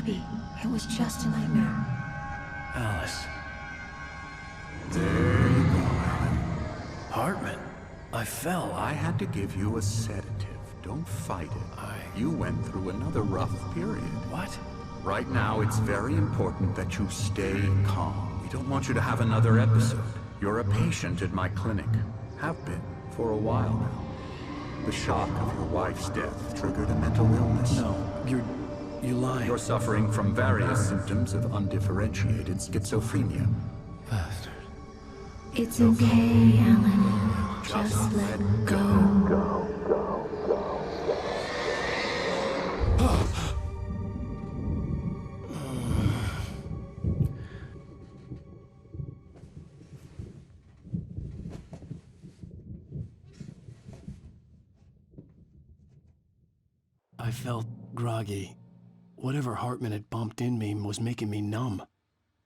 Maybe it was just a nightmare. Alice. There you go, Alan. Hartman. I fell. I had to give you a sedative. Don't fight it. You went through another rough period. What? Right now, it's very important that you stay calm. We don't want you to have another episode. You're a patient at my clinic. Have been for a while now. The shock of your wife's death triggered a mental illness. No, you're lying. You're suffering from various symptoms of undifferentiated schizophrenia. Bastard. It's okay, Alan. Just let go. I felt groggy. Whatever Hartman had bumped in me was making me numb.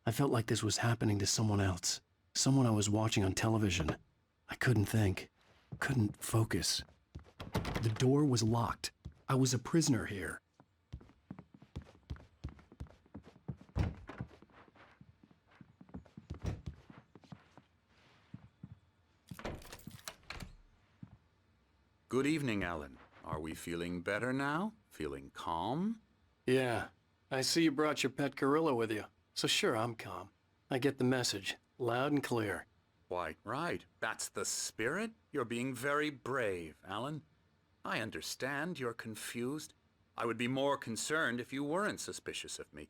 I felt like this was happening to someone else. Someone I was watching on television. I couldn't think. Couldn't focus. The door was locked. I was a prisoner here. Good evening, Alan. Are we feeling better now? Feeling calm? Yeah. I see you brought your pet gorilla with you. So sure, I'm calm. I get the message. Loud and clear. Quite right. That's the spirit. You're being very brave, Alan. I understand you're confused. I would be more concerned if you weren't suspicious of me.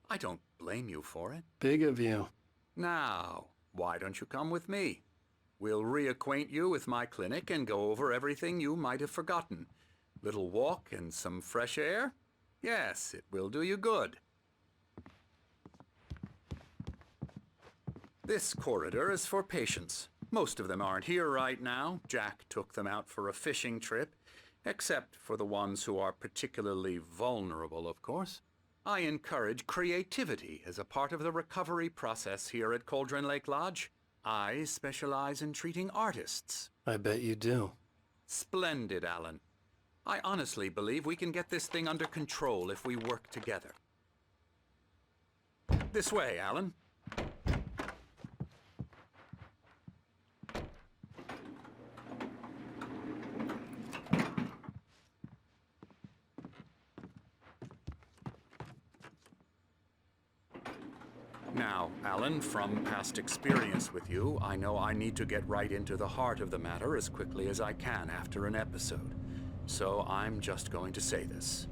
I don't blame you for it. Big of you. Now, why don't you come with me? We'll reacquaint you with my clinic and go over everything you might have forgotten. Little walk and some fresh air? Yes, it will do you good. This corridor is for patients. Most of them aren't here right now. Jack took them out for a fishing trip, except for the ones who are particularly vulnerable, of course. I encourage creativity as a part of the recovery process here at Cauldron Lake Lodge. I specialize in treating artists. I bet you do. Splendid, Alan. I honestly believe we can get this thing under control if we work together. This way, Alan. Now, Alan, from past experience with you, I know I need to get right into the heart of the matter as quickly as I can after an episode. So I'm just going to say this.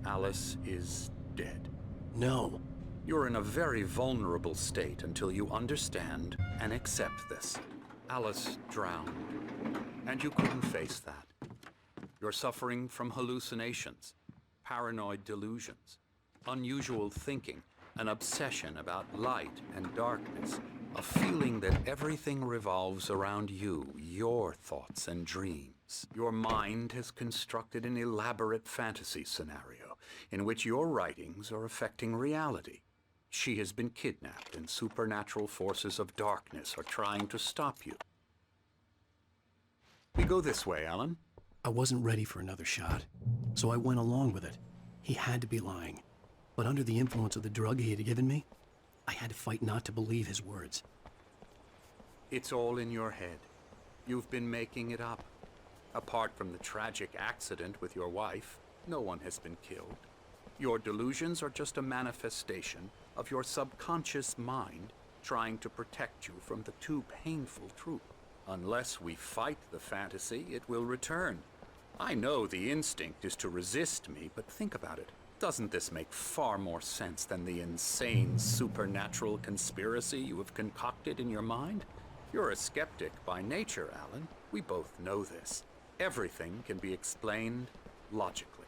Alice is dead. No. You're in a very vulnerable state until you understand and accept this. Alice drowned, and you couldn't face that. You're suffering from hallucinations, paranoid delusions, unusual thinking, an obsession about light and darkness, a feeling that everything revolves around you, your thoughts and dreams. Your mind has constructed an elaborate fantasy scenario in which your writings are affecting reality. She has been kidnapped and supernatural forces of darkness are trying to stop you. We go this way, Alan. I wasn't ready for another shot, so I went along with it. He had to be lying. But under the influence of the drug he had given me, I had to fight not to believe his words. It's all in your head. You've been making it up. Apart from the tragic accident with your wife, no one has been killed. Your delusions are just a manifestation of your subconscious mind trying to protect you from the too painful truth. Unless we fight the fantasy, it will return. I know the instinct is to resist me, but think about it. Doesn't this make far more sense than the insane supernatural conspiracy you have concocted in your mind? You're a skeptic by nature, Alan. We both know this. Everything can be explained logically.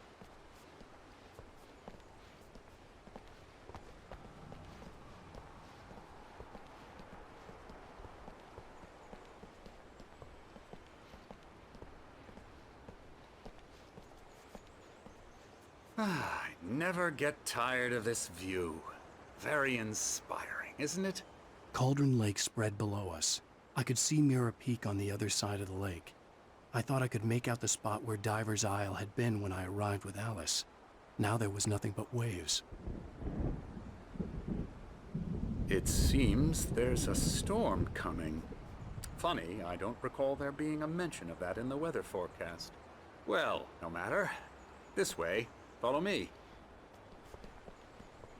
I never get tired of this view. Very inspiring, isn't it? Cauldron Lake spread below us. I could see Mirror Peak on the other side of the lake. I thought I could make out the spot where Diver's Isle had been when I arrived with Alice. Now there was nothing but waves. It seems there's a storm coming. Funny, I don't recall there being a mention of that in the weather forecast. Well, no matter. This way. Follow me.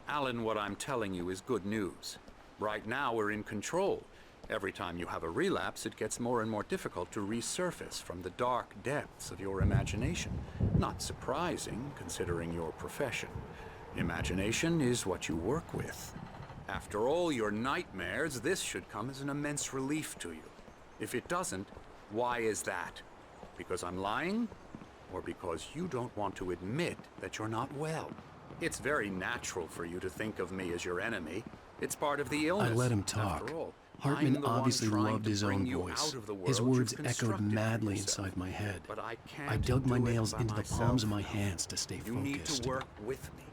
Alan, what I'm telling you is good news. Right now we're in control. Every time you have a relapse, it gets more and more difficult to resurface from the dark depths of your imagination. Not surprising, considering your profession. Imagination is what you work with. After all your nightmares, this should come as an immense relief to you. If it doesn't, why is that? Because I'm lying? Or because you don't want to admit that you're not well? It's very natural for you to think of me as your enemy. It's part of the illness. I let him talk. After all, Hartman I'm the obviously one trying loved to his bring own you voice. out of the His world words you've echoed constructed for madly yourself. inside my head. But I can't I dug my do it nails by into the myself. palms of my hands to stay You need focused. to work with me.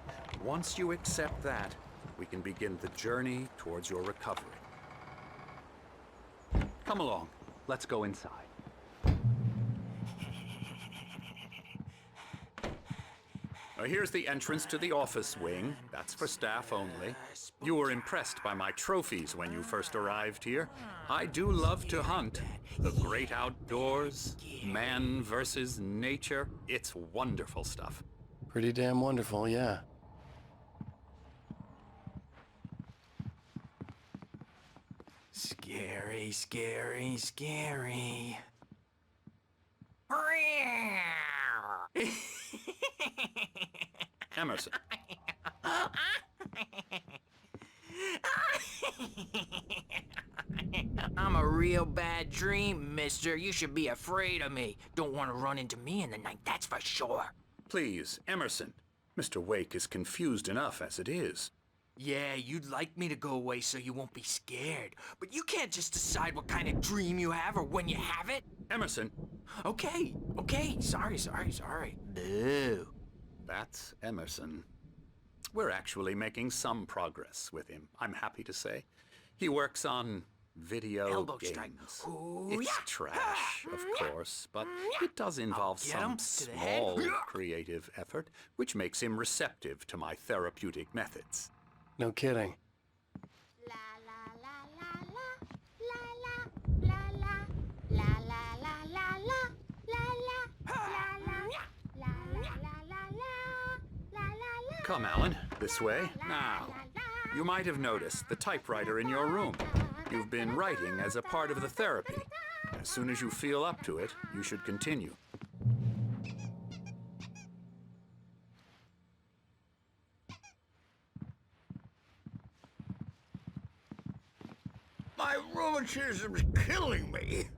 Once you accept that, we can begin the journey towards your recovery. Come along. Let's go inside. Here's the entrance to the office wing. That's for staff only. You were impressed by my trophies when you first arrived here. I do love to hunt. The great outdoors, man versus nature. It's wonderful stuff. Pretty damn wonderful, yeah. Scary, scary, scary. Emerson. I'm a real bad dream, mister. You should be afraid of me. Don't want to run into me in the night, that's for sure. Please, Emerson. Mr. Wake is confused enough as it is. Yeah, you'd like me to go away so you won't be scared. But you can't just decide what kind of dream you have or when you have it. Emerson. Okay, sorry. Boo. That's Emerson. We're actually making some progress with him, I'm happy to say. He works on video Elbow games. strike. Ooh, It's yeah. trash, of course, but it does involve Get him some to the head. small creative effort, which makes him receptive to my therapeutic methods. No kidding. La la la la la la la la la la la la la. Come, Alan, this way. Now, you might have noticed the typewriter in your room. You've been writing as a part of the therapy. As soon as you feel up to it, you should continue. My rheumatism's killing me.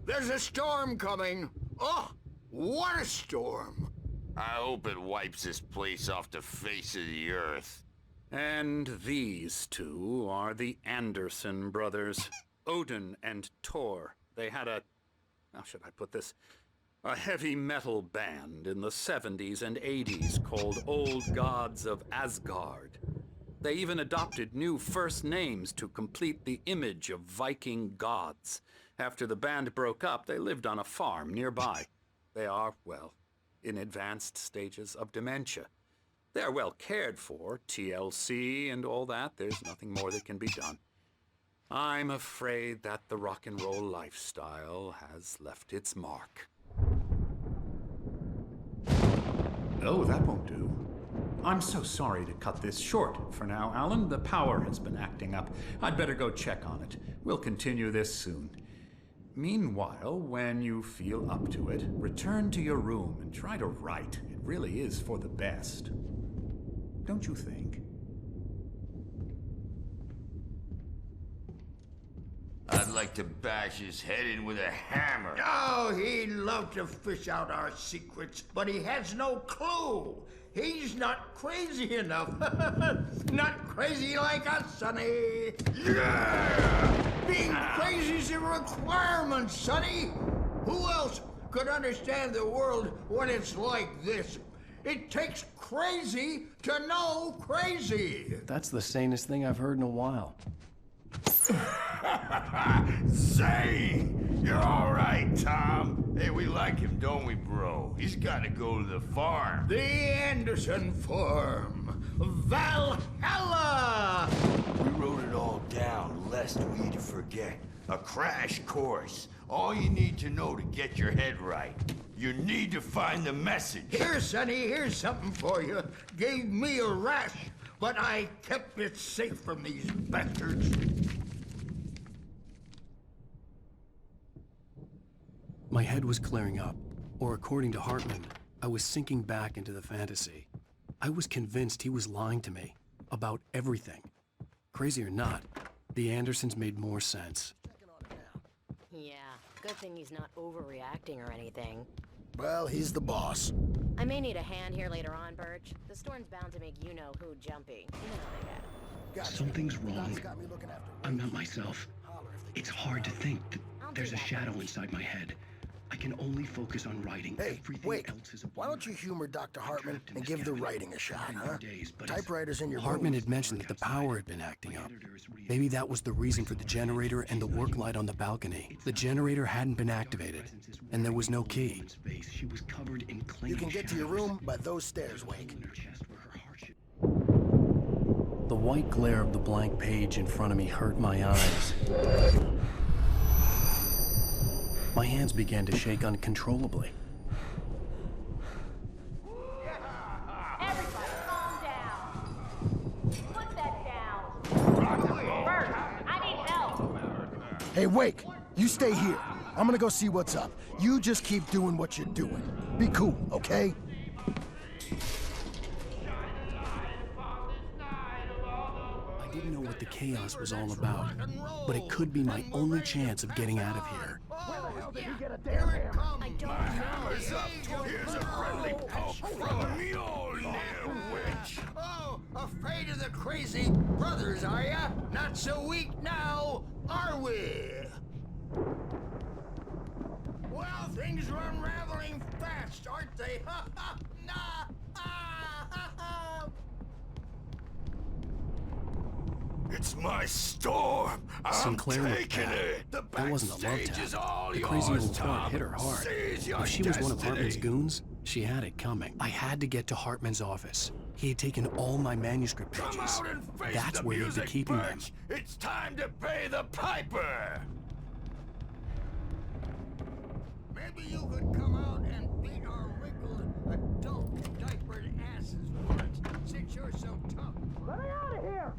There's a storm coming. Oh, what a storm. I hope it wipes this place off the face of the earth. And these two are the Anderson brothers, Odin and Thor. They had how should I put this? A heavy metal band in the 70s and 80s called Old Gods of Asgard. They even adopted new first names to complete the image of Viking gods. After the band broke up, they lived on a farm nearby. They are, well, in advanced stages of dementia. They're well cared for, TLC and all that. There's nothing more that can be done. I'm afraid that the rock and roll lifestyle has left its mark. Oh, that won't do. I'm so sorry to cut this short for now, Alan. The power has been acting up. I'd better go check on it. We'll continue this soon. Meanwhile, when you feel up to it, return to your room and try to write. It really is for the best. Don't you think? I'd like to bash his head in with a hammer. Oh, he'd love to fish out our secrets, but he has no clue. He's not crazy enough. Not crazy like us, Sonny. Yeah! Being crazy's a requirement, Sonny. Who else could understand the world when it's like this? It takes crazy to know crazy. That's the sanest thing I've heard in a while. Say, you're all right, Tom. Hey, we like him, don't we, bro? He's gotta go to the farm. The Anderson Farm. Valhalla! We wrote it all down, lest we'd forget. A crash course. All you need to know to get your head right. You need to find the message. Here, Sonny, here's something for you. Gave me a rash, but I kept it safe from these bastards. My head was clearing up, or according to Hartman, I was sinking back into the fantasy. I was convinced he was lying to me about everything. Crazy or not, the Andersons made more sense. Yeah, good thing he's not overreacting or anything. Well, he's the boss. I may need a hand here later on, Birch. The storm's bound to make you-know-who jumpy. You know how they get. Something's wrong. I'm not myself. It's hard to think that there's a shadow inside my head. I can only focus on writing. Hey, Everything wait. else is a Why don't you humor Dr. Hartman and give the writing a shot, huh? But Typewriter's in your Hartman room. had mentioned that the power had been acting up. Maybe that was the reason for the generator and the work light on the balcony. The generator hadn't been activated, and there was no key. You can get to your room by those stairs, Wake. The white glare of the blank page in front of me hurt my eyes. My hands began to shake uncontrollably. Everybody, calm down. Put that down. Bert, I need help. Hey, Wake, you stay here. I'm gonna go see what's up. You just keep doing what you're doing. Be cool, okay? I didn't know what the chaos was all about, but it could be my only chance of getting out of here. I don't know. Here's a friendly poke from Mjolnir, witch. Oh, afraid of the crazy brothers, are ya? Not so weak now, are we? Well, things are unraveling fast, aren't they? Ha ha! Nah! Ah, ha, ha. It's my storm. I'm Sinclair looked taking bad. it. The That wasn't a love backstage is tap. all The crazy yours, old tart Tom. hit her hard. Seize your If she was one of Hartman's destiny. goons, she had it coming. I had to get to Hartman's office. He had taken all my manuscript Come pages. out and face That's the where he'd be music, keeping them. Birch. It's time to pay the piper. Maybe you could come out and beat our wrinkled, adult, diapered asses once, since you're so tough. Let me out of here!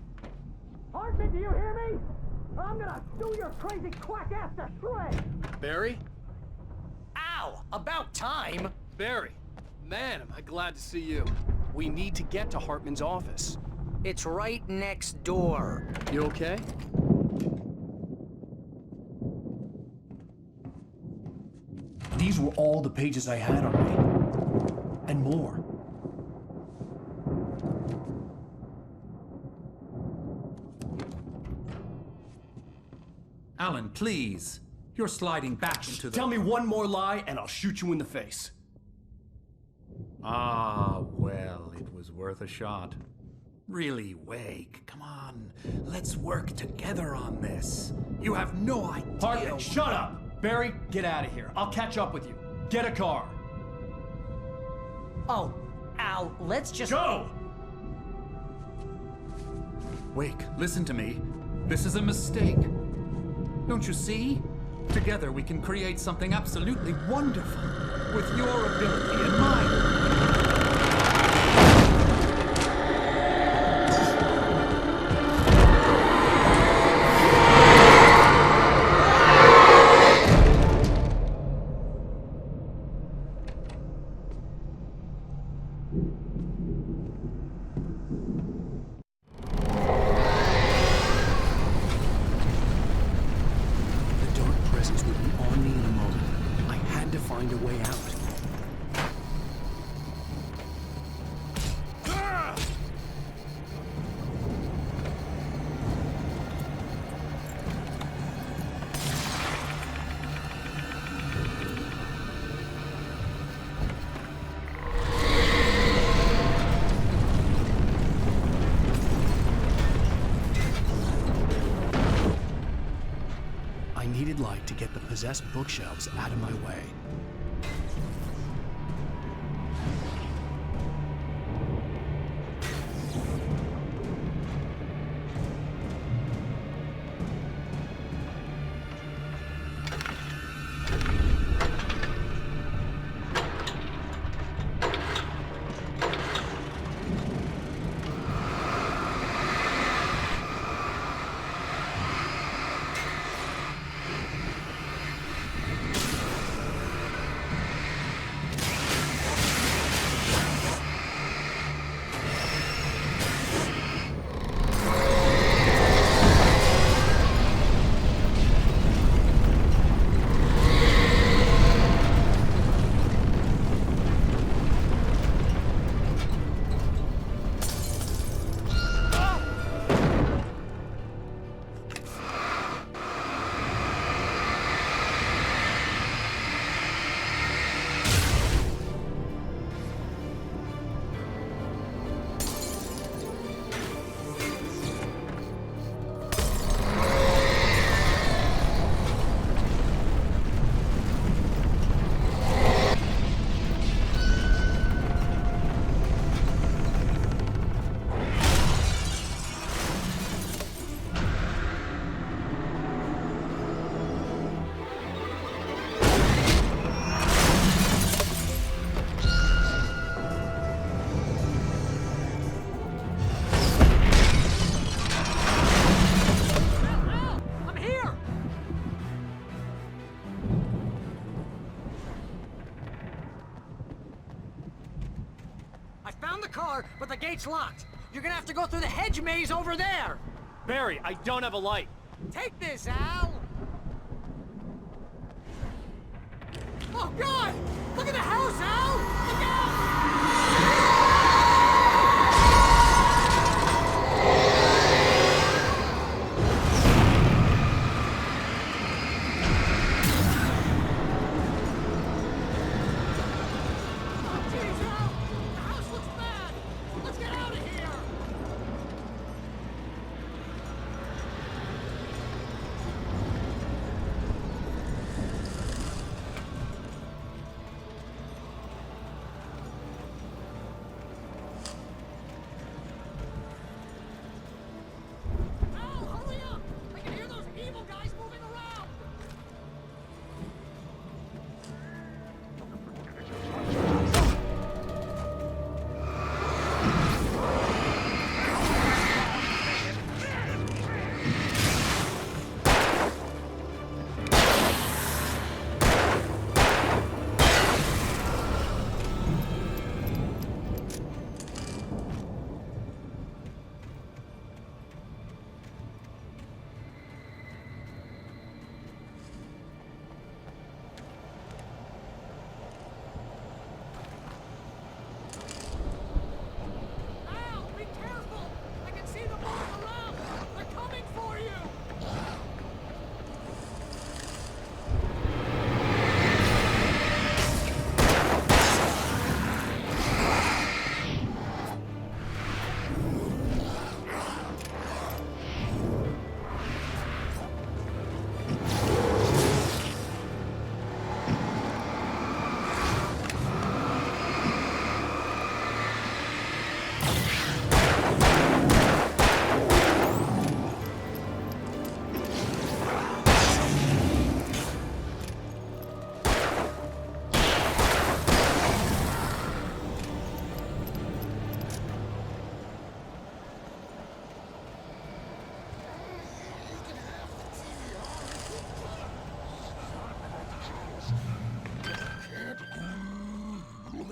Hartman, do you hear me? I'm gonna do your crazy quack ass to shreds! Barry? Ow! About time! Barry! Man, am I glad to see you. We need to get to Hartman's office. It's right next door. You okay? These were all the pages I had on me. And more. Alan, please. You're sliding back into the... Tell me one more lie and I'll shoot you in the face. Ah, well, it was worth a shot. Really, Wake, come on. Let's work together on this. You have no idea... Hartman, shut up! Barry, get out of here. I'll catch up with you. Get a car. Oh, Al, let's just... Go! Wake, listen to me. This is a mistake. Don't you see? Together we can create something absolutely wonderful. With your ability and mine. The dark presence would be on me in a moment. I had to find a way out. I needed light to get the possessed bookshelves out of my way. found the car, but the gate's locked. You're gonna have to go through the hedge maze over there. Barry, I don't have a light. Take this, Al. Oh, God! Look at the house, Al! Look out!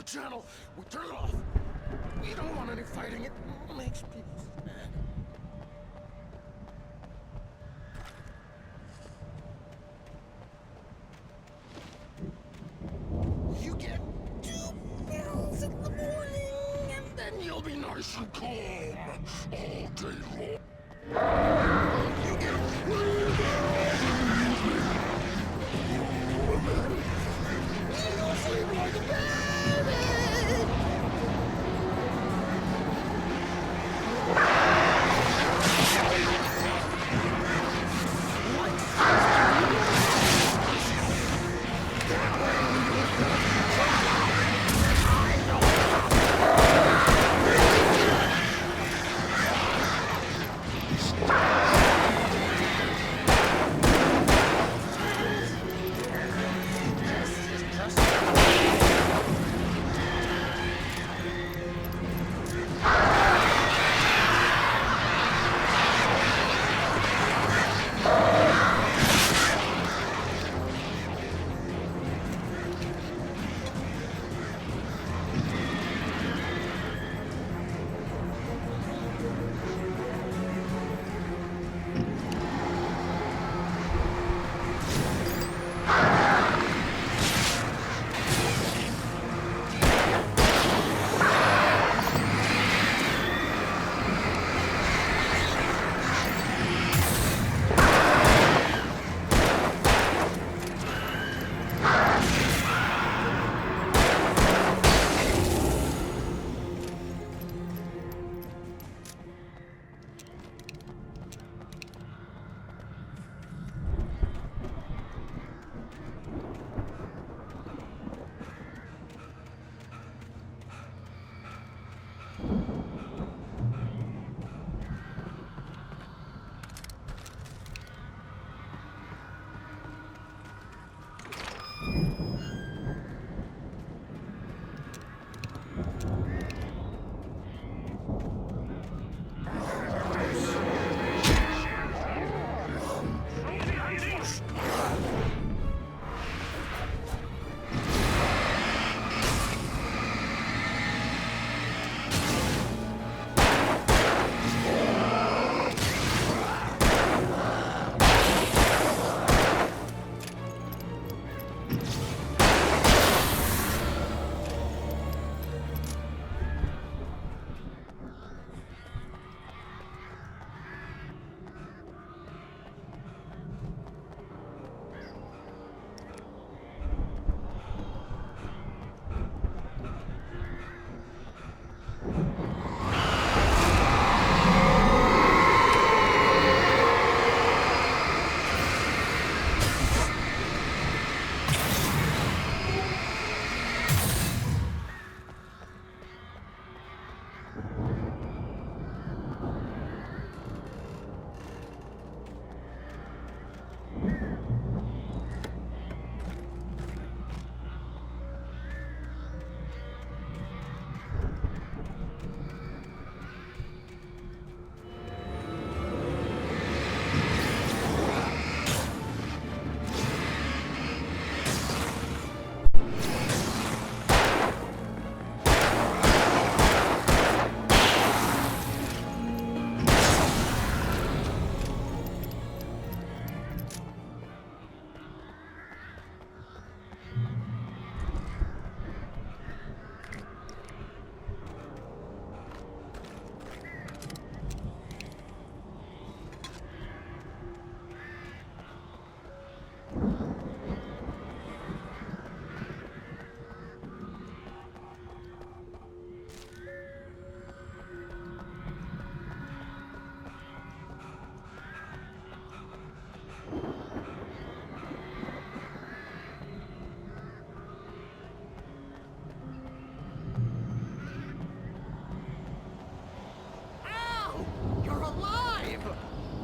Channel. We turn it off. We don't want any fighting. It makes people mad. You get 2 pills in the morning, and then you'll be nice and calm all day long. You get 3 pills in the evening. And then you'll sleep like a baby.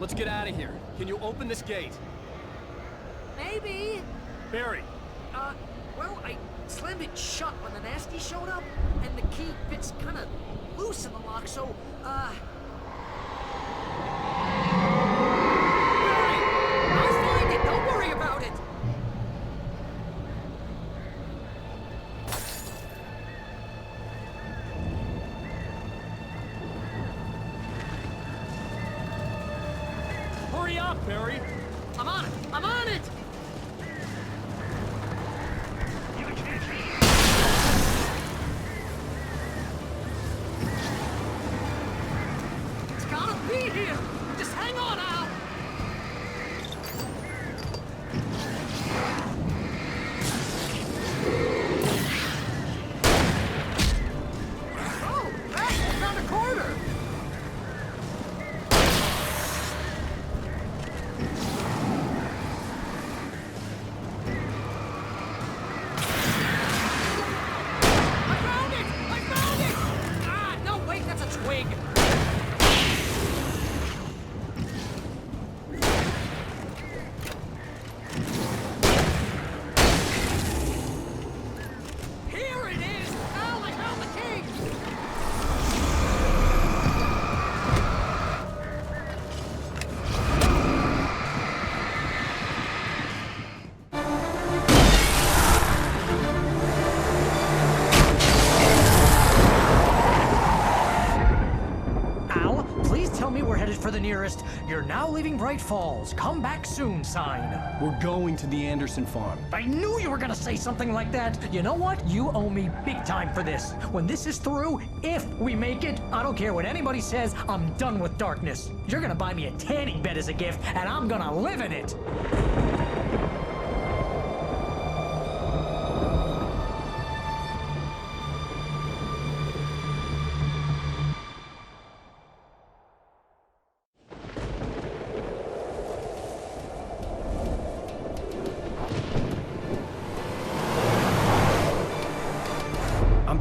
Let's get out of here. Can you open this gate? Maybe. Barry. Well, I slammed it shut when the nasty showed up, and the key fits kind of loose in the lock, so, Barry! I'll find it! Don't worry about it! Hurry up, Barry! I'm on it! I'm on it! It's gotta be here! Just hang on, Al! Oh, hey, found a corner! For the nearest, you're now leaving Bright Falls. Come back soon sign. We're going to the Anderson farm. I knew you were gonna say something like that. You know what? You owe me big time for this. When this is through, if we make it, I don't care what anybody says, I'm done with darkness. You're gonna buy me a tanning bed as a gift, and I'm gonna live in it.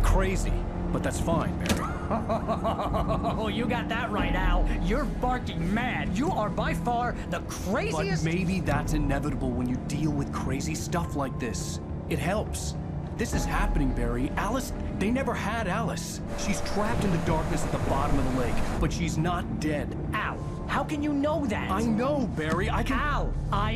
Crazy, but that's fine, Barry. Oh, you got that right, Al. You're barking mad. You are by far the craziest... But maybe that's inevitable when you deal with crazy stuff like this. It helps. This is happening, Barry. Alice, they never had Alice. She's trapped in the darkness at the bottom of the lake, but she's not dead. Al, how can you know that? I know, Barry. I can... Al,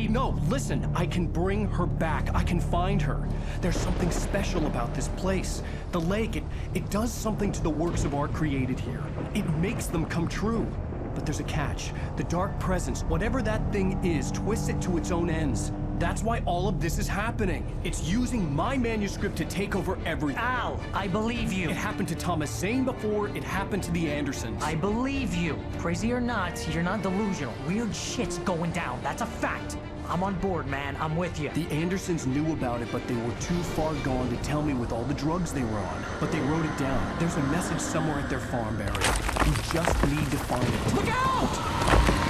No, listen. I can bring her back. I can find her. There's something special about this place. The lake, it does something to the works of art created here. It makes them come true. But there's a catch. The dark presence, whatever that thing is, twists it to its own ends. That's why all of this is happening. It's using my manuscript to take over everything. Al, I believe you. It happened to Thomas Zane before, it happened to the Andersons. I believe you. Crazy or not, you're not delusional. Weird shit's going down. That's a fact. I'm on board, man. I'm with you. The Andersons knew about it, but they were too far gone to tell me with all the drugs they were on. But they wrote it down. There's a message somewhere at their farm, Barry. You just need to find it. Look out!